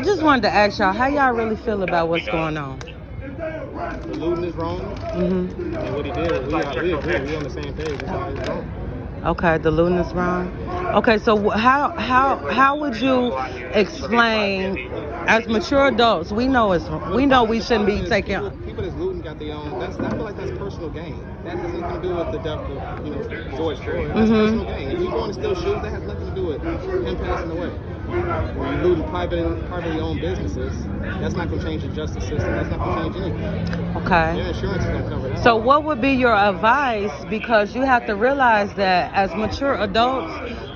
I just wanted to ask y'all, how y'all really feel about what's going on? The looting is wrong. Mm-hmm. And what he did, we agree. We on the same page. It's wrong. Okay, the looting is wrong. Okay, so how would you explain, as mature adults, we know we shouldn't be taking. People that's looting got their own. I feel like that's personal gain. That has nothing to do with the death of George Floyd. That's personal gain. If you're going to steal shoes, that has nothing to do with him passing away. When you're looting privately owned businesses, that's not going to change the justice system. That's not going to change anything. Okay. Your insurance is going to cover that. So what would be your advice? Because you have to realize that as mature adults,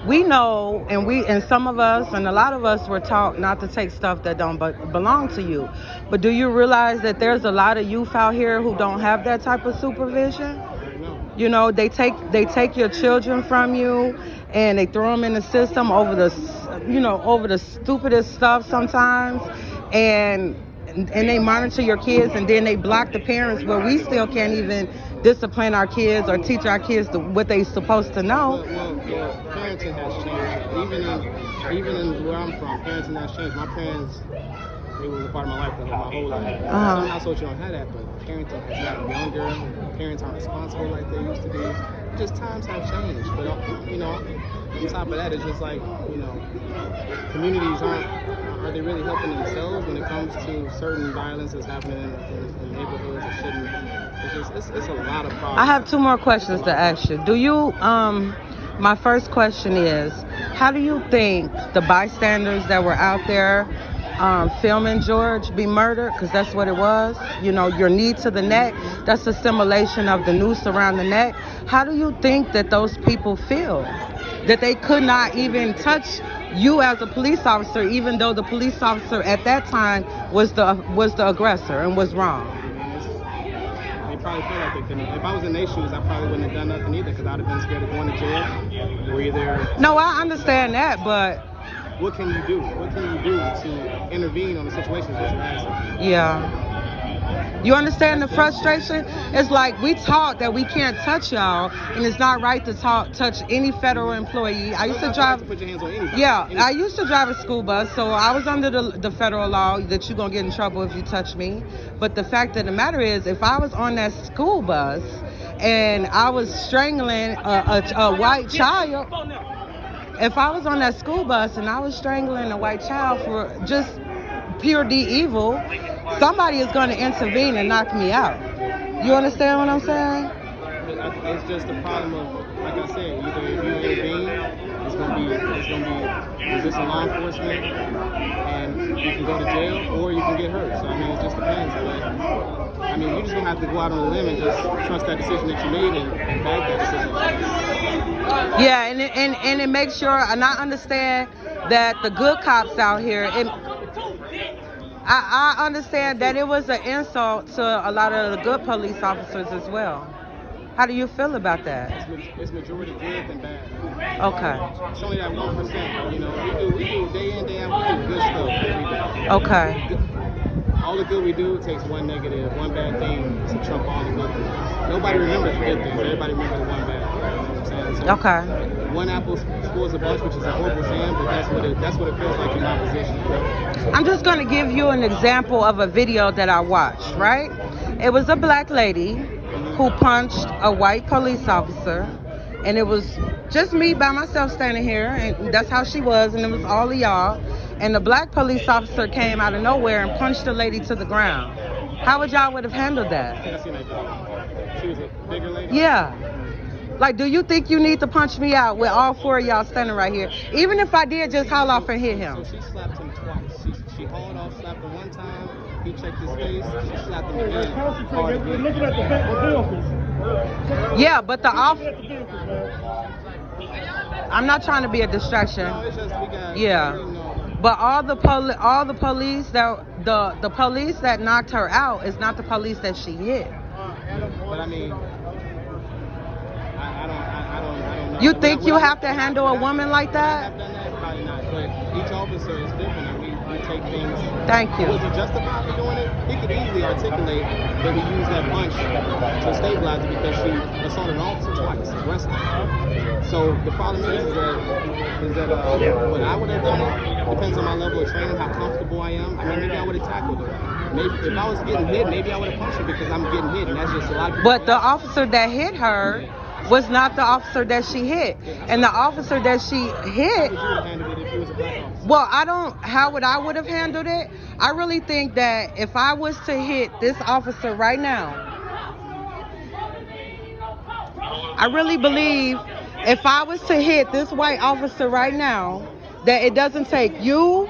we know, and some of us and a lot of us were taught not to take stuff that don't belong to you. But do you realize that there's a lot of youth out here who don't have that type of supervision? You know, they take your children from you and they throw them in the system over the stupidest stuff sometimes, and they monitor your kids, and then they block the parents, where we still can't even discipline our kids or teach our kids what they're supposed to know. Well, parenting has changed. Even in where I'm from, parenting has changed. My parents, it was a part of my life, my whole life. Some households you don't have that, but parenting has gotten younger. Parents aren't responsible like they used to be. Just times have changed. But on top of that, it's just like, communities are they really helping themselves when it comes to certain violence that's happening in neighborhoods? It shouldn't. It's a lot of problems. I have two more questions to ask you. Do you my first question is, how do you think the bystanders that were out there filming George be murdered, because that's what it was, your knee to the neck, that's a simulation of the noose around the neck. How do you think that those people feel that they could not even touch you as a police officer, even though the police officer at that time was the aggressor and was wrong? They probably feel like they couldn't. If I was in their shoes, I probably wouldn't have done nothing either, because I'd have been scared of going to jail. No, I understand that, but what can you do? What can you do to intervene on the situation that you're asking? Yeah. You understand the frustration? It's like we taught that we can't touch y'all, and it's not right to touch any federal employee. I used to drive. To put your hands on anybody. Yeah, I used to drive a school bus, so I was under the federal law that you're gonna get in trouble if you touch me. But the fact of the matter is, if I was on that school bus and I was strangling a white child. If I was on that school bus and I was strangling a white child for just pure evil, somebody is going to intervene and knock me out. You understand what I'm saying? It's just a problem of, like I said, either if you intervene, it's going to be resisting law enforcement, and you can go to jail, or you can get hurt. So, it just depends. But, you're just going to have to go out on a limb and just trust that decision that you made and back that decision that you made. Yeah, and it makes sure, and I understand that the good cops out here, I understand that it was an insult to a lot of the good police officers as well. How do you feel about that? It's majority good than bad. Okay. It's only that 1%. We do day in, day out, we do good stuff every day. Okay. All the good we do takes one negative, one bad thing to trump all the good things. Nobody remembers the good things. Everybody remembers the one bad. You know what I'm saying? So okay. One apple spoils a bunch, which is a horrible saying, but that's what it feels like in my position. I'm just going to give you an example of a video that I watched, right? It was a black lady who punched a white police officer, and it was just me by myself standing here, and that's how she was, and it was all of y'all. And the black police officer came out of nowhere and punched the lady to the ground. How would y'all would have handled that? I think I seen that video. She was a bigger lady? Yeah. Like, do you think you need to punch me out with all four of y'all standing right here? Even if I did just haul off and hit him. So she slapped him twice. She hauled off, slapped him one time. He checked his face. She slapped him again. Looking at the vehicles. Yeah, but I'm not trying to be a distraction. No, it's just we got. Yeah. But all the police that knocked her out is not the police that she hit. But I don't know. You think you have to handle a woman like that? I've done that, probably not. But each officer is different, and we take things. Thank you. Was he justified for doing it? He could easily articulate that he used that punch to stabilize it because she assaulted an officer twice, aggressively. So the problem is that Is that what I would have done? It depends on my level of training, how comfortable I am. I mean, maybe I would have tackled her. Maybe if I was getting hit, maybe I would have punched her because I'm getting hit, and that's just a lot of people. But the officer that hit her was not the officer that she hit. And the officer that she hit, How would you have handled it if you was a black officer? well, how would have handled it? I really think that if I was to hit this officer right now, I really believe if I was to hit this white officer right now, that it doesn't take you,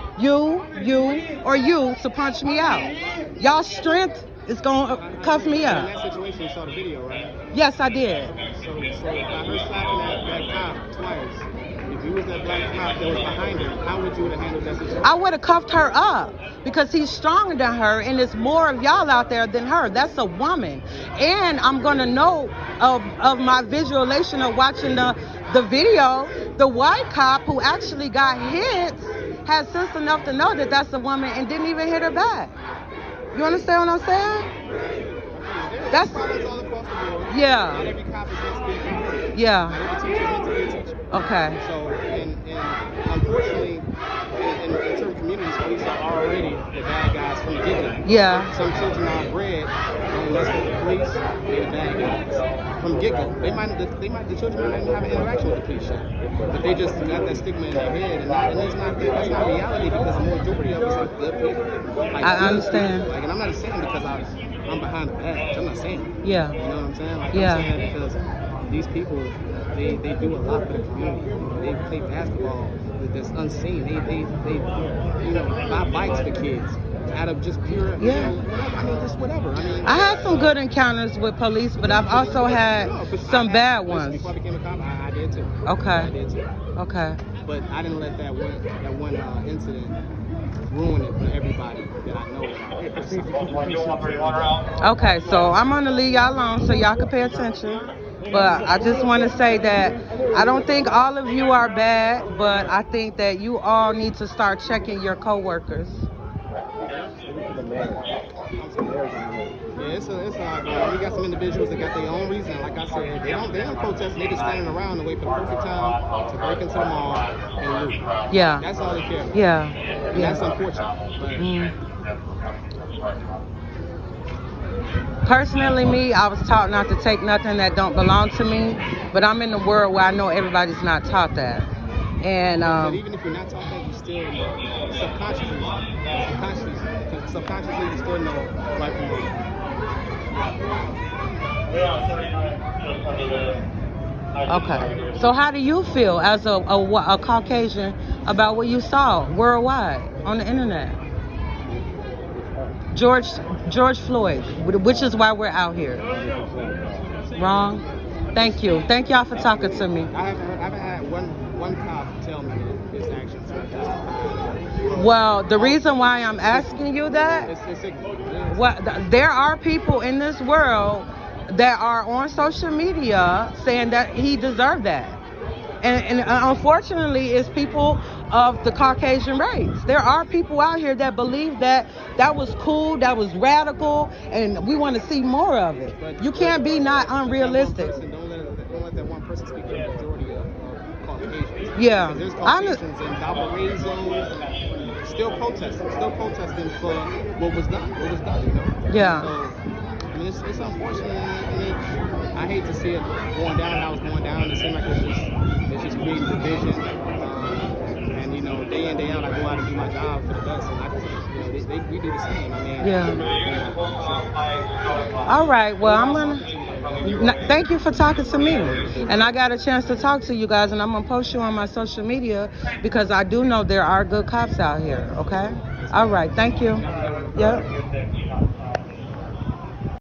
or you to punch me out. Y'all's strength is going to cuff me In up. that situation, you saw the video, right? Yes, I did. So by her slapping that cop twice, if you was that black cop that was behind her, how would you have handled that situation? I would have cuffed her up because he's stronger than her, and there's more of y'all out there than her. That's a woman. And I'm going to know of my visualization of watching the video, the white cop who actually got hit had sense enough to know that that's a woman and didn't even hit her back. You understand what I'm saying? That's Problems all across the board. Not yeah, every cop is meant to be a cop. yeah. Not every teacher is meant to be a teacher. Okay. So, and unfortunately, in certain communities, police are already the bad guys from the get-go. Yeah. Some children are bred, don't mess with the police, they're the bad guys. From the get-go. The children might not even have an interaction with the police yet. But they just got that stigma in their head, and that's not reality because the majority of us are good people. Like, I understand. Like, and I'm not saying because I'm behind the badge. I'm not saying that. Yeah. You know what I'm saying? Like, Yeah. I'm saying that because these people, they do a lot for the community. They play basketball that's unseen. They buy bikes for kids out of just pure, Yeah. whatever. I mean, just whatever. I mean, I had some good encounters with police, but I've also had some bad ones. Before I became a cop, I did too. I Okay. did too. Okay. But I didn't let that one incident ruin it for everybody that I know. Okay, so I'm gonna leave y'all alone so y'all can pay attention. But I just want to say that I don't think all of you are bad, but I think that you all need to start checking your coworkers. Yeah, it's a lot, man. We got some individuals that got their own reason. Like I said, they don't protest. They just standing around and wait for the perfect time to break into the mall and loot. Yeah. That's all they care about. Yeah. And that's Yeah. unfortunate. But Personally, me, I was taught not to take nothing that don't belong to me, but I'm in the world where I know everybody's not taught that. And but even if you're not taught that, you still subconsciously you still know right from wrong. okay. So how do you feel as a Caucasian about what you saw worldwide on the internet? George Floyd, which is why we're out here. Wrong? Thank you. Thank y'all for talking to me. I haven't had one cop tell me that his actions were justified. Well, the reason why I'm asking you that, It's ignorant. there are people in this world that are on social media saying that he deserved that. And unfortunately, it's people of the Caucasian race. There are people out here that believe that was cool, that was radical, and we want to see more of it. You can't be not unrealistic. Don't let that one person speak for the majority of Caucasians. Yeah. Because there's Caucasians in Valparaiso still protesting for what was done, you know? Yeah. So, I mean, it's unfortunate, and I hate to see it going down how it's going down. It seems like it's just creating division. And, you know, day in, day out, I go out and do my job for the best. And I just, we do the same. I mean, Yeah. So, All right. Well, I'm gonna thank you for talking to me. And I got a chance to talk to you guys, and I'm gonna post you on my social media because I do know there are good cops out here. Okay. All right. Thank you. Yep.